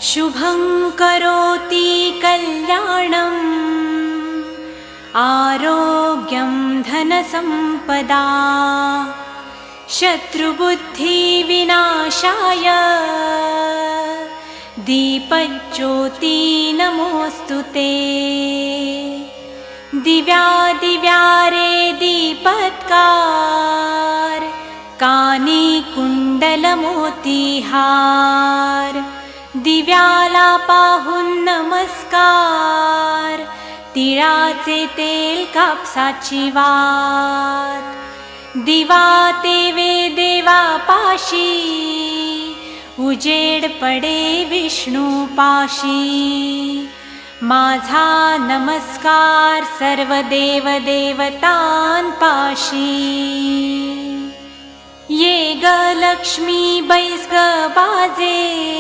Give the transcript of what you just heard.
शुभं करोति कल्याणम् आरोग्यं धनसम्पदा शत्रुबुद्धिविनाशाय दीपज्योति नमोऽस्तुते। दिव्यादिव्यारे दीपत्कार कानी कुण्डलमोतिहार दिव्याला पाहून नमस्कार तिळाचे तेल कापसाची वात दिवा तेवे देवा पाशी उजेड पडे विष्णू पाशी माझा नमस्कार सर्व देव देवतांपाशी ये ग लक्ष्मी बैस ग बाजे